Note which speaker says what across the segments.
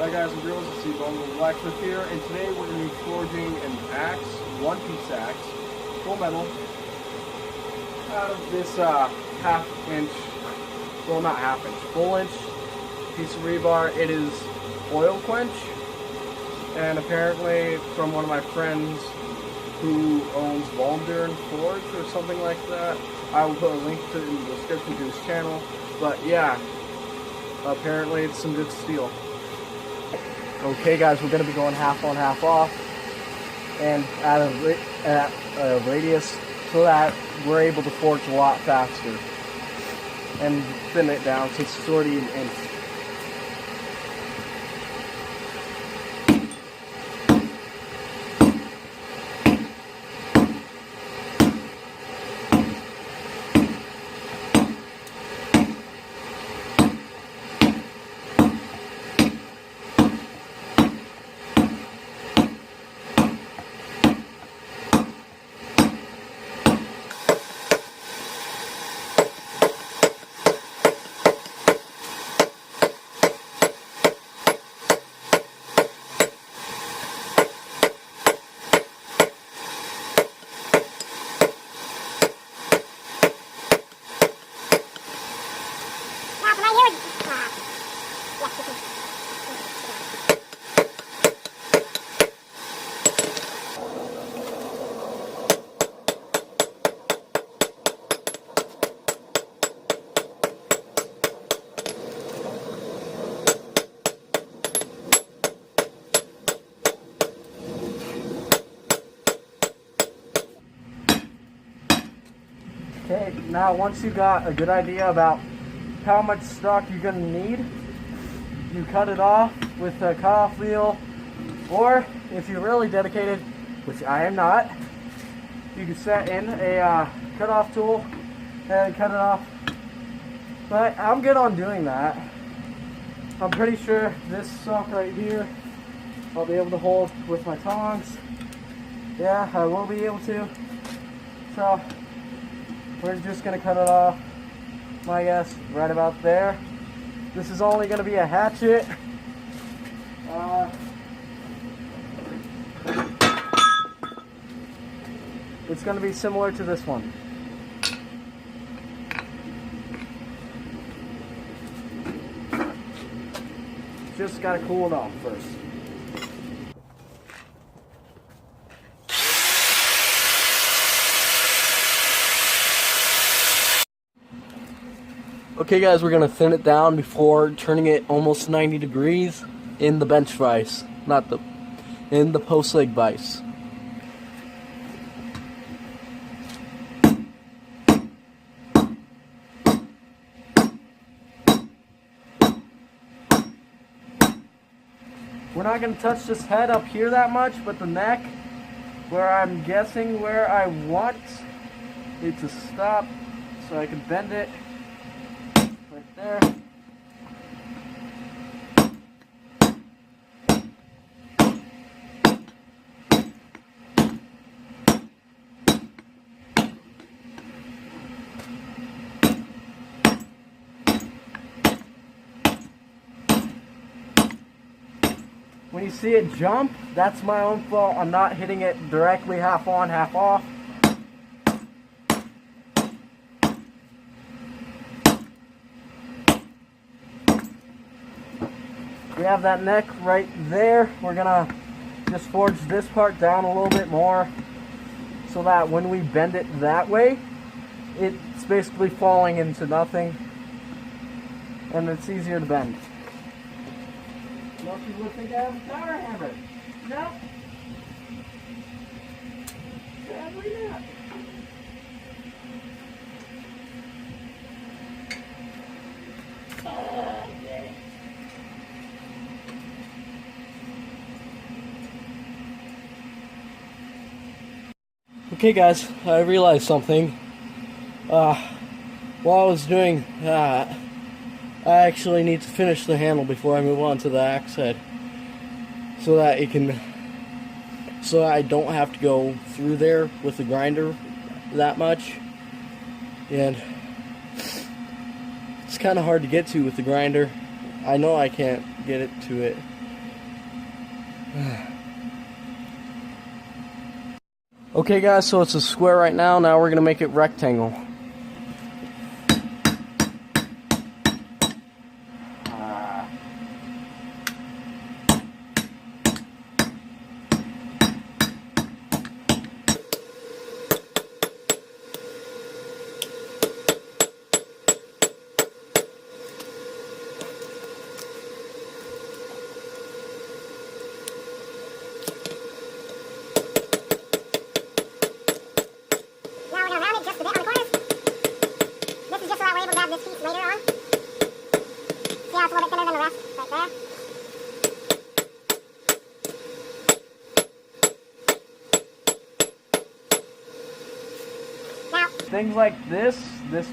Speaker 1: Hi guys and girls, it's Steve Bowman with Blacksmith here, and today we're going to be forging an axe, one-piece axe, full metal, out of this half-inch, well not half-inch, full-inch piece of rebar. It is oil quench, and apparently from one of my friends who owns Volunteer Forge or something like that. I will put a link to it in the description to his channel, but yeah, apparently it's some good steel. Okay guys, we're going to be going half on, half off, and at a radius so that we're able to forge a lot faster and thin it down so it's already an inch. Okay, now once you got a good idea about how much stock you're going to need, you cut it off with a cutoff wheel, or if you're really dedicated, which I am not, you can set in a cutoff tool and cut it off. But I'm good on doing that. I'm pretty sure this stock right here I'll be able to hold with my tongs. Yeah, I will be able to. So we're just going to cut it off, my guess, right about there. This is only going to be a hatchet. It's going to be similar to this one. Just got to cool it off first. Okay guys, we're going to thin it down before turning it almost 90 degrees in the bench vise, in the post leg vise. We're not going to touch this head up here that much, but the neck, where I'm guessing where I want it to stop so I can bend it. Right there. When you see it jump, that's my own fault. I'm not hitting it directly half on, half off. We have that neck right there. We're gonna just forge this part down a little bit more so that when we bend it that way, it's basically falling into nothing and it's easier to bend. Most people would think I have a power hammer. No. Sadly not. Okay guys, I realized something. While I was doing that, I actually need to finish the handle before I move on to the axe head, so that I don't have to go through there with the grinder that much. And it's kind of hard to get to with the grinder. I know I can't get it to it Okay guys, so it's a square right now. Now we're going to make it rectangle.
Speaker 2: This piece later on. See how it's a little bit thinner than the rest? Right there. Now,
Speaker 1: things like this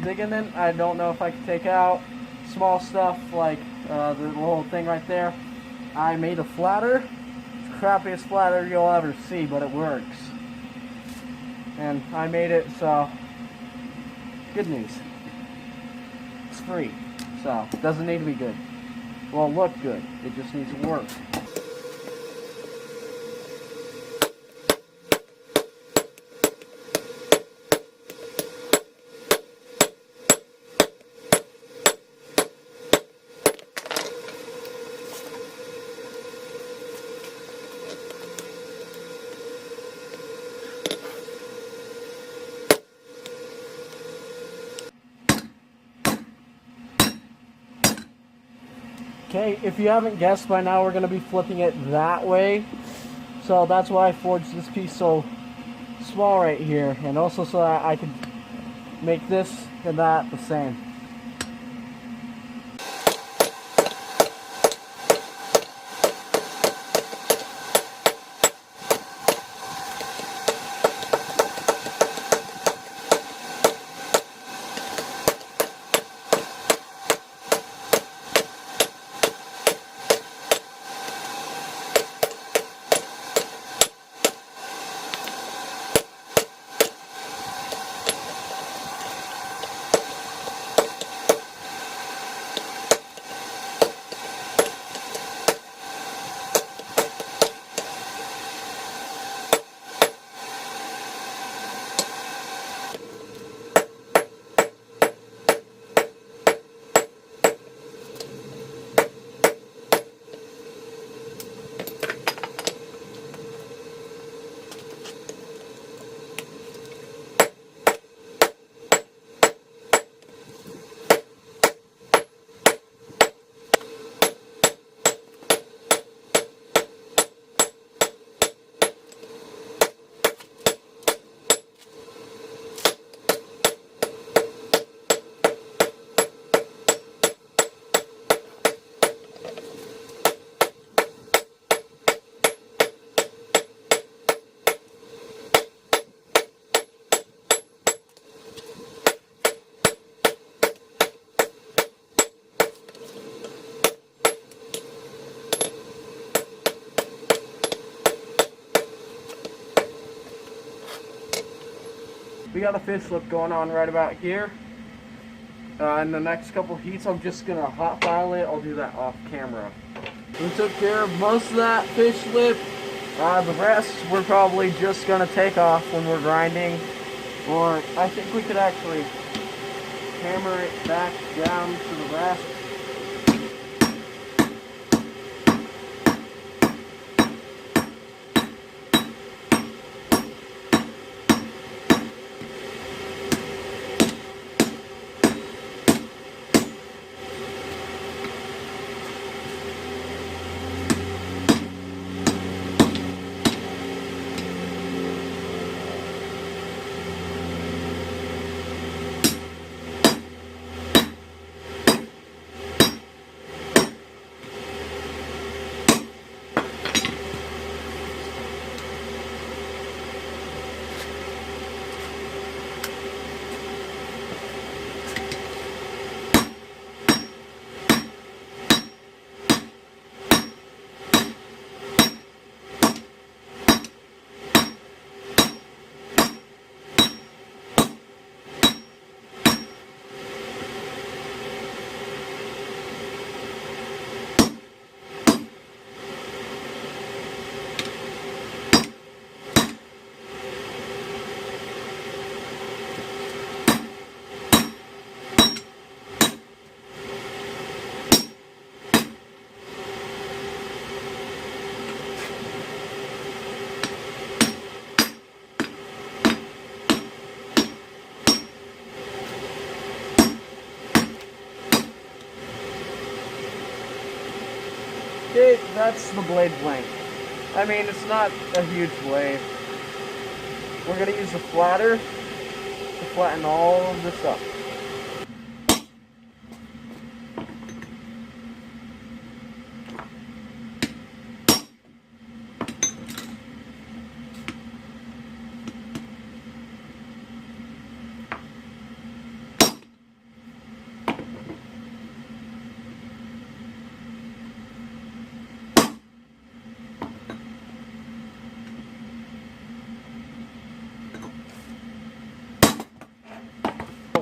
Speaker 1: ligament, I don't know if I can take out. Small stuff like the little thing right there. I made a flatter. It's the crappiest flatter you'll ever see, but it works. And I made it, so good news. It's free, so it doesn't need to be good. Well, look good. It just needs to work. Okay, if you haven't guessed by now, we're going to be flipping it that way. So that's why I forged this piece so small right here. And also so that I could make this and that the same. We got a fish flip going on right about here. In the next couple heats, I'm just going to hot file it. I'll do that off camera. We took care of most of that fish flip. The rest we're probably just going to take off when we're grinding. Or I think we could actually hammer it back down to the rest. Okay, that's the blade length. I mean, it's not a huge blade. We're going to use the flatter to flatten all of this up.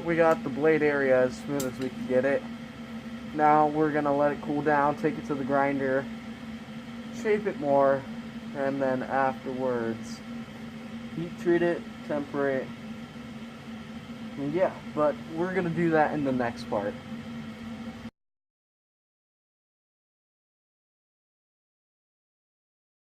Speaker 1: We got the blade area as smooth as we can get it. Now we're going to let it cool down, take it to the grinder, shape it more, and then afterwards heat treat it, temper it. And yeah, but we're going to do that in the next part.